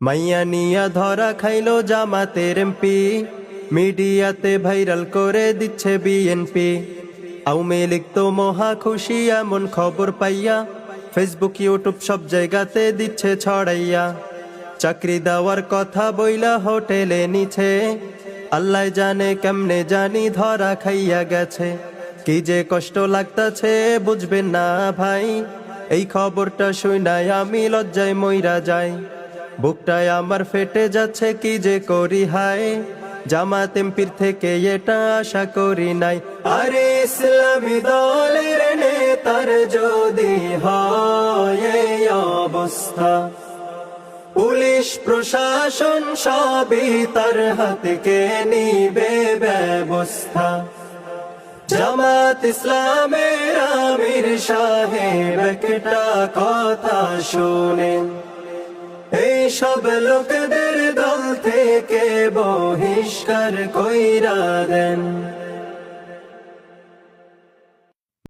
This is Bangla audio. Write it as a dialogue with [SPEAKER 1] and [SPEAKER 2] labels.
[SPEAKER 1] মাইয়া নিয়া ধরা খাইলো জামাতের এমপি, মিডিয়াতে ভাইরাল করে দিচ্ছে বিএনপি। আওয়ামী লীগ তো মহা খুশি এমন খবর পাইয়া, ফেসবুক ইউটিউব সব জায়গাতে দিচ্ছে ছড়াইয়া। চাকরি দেওয়ার কথা বইলা হোটেলে নিছে, আল্লাহ জানে কেমনে জানি ধরা খাইয়া গেছে। কি যে কষ্ট লাগতাছে বুঝবেন না ভাই, এই খবরটা শুনাই আমি লজ্জায় মইরা যাই। বুকটায় আমার ফেটে যাচ্ছে কি যে করি হায়, জামাত এমপির থেকে এটা আশা করি নাই। আরে ইসলামী দলের নেতার যদি হয় এই অবস্থা, পুলিশ প্রশাসন সবই তার হাতে নিবে ব্যবস্থা। জামাত ইসলামের আমির সাহেব একটা কথা শুনেন, এই সব লোকদের দল থেকে বহিষ্কার কইরা দেন।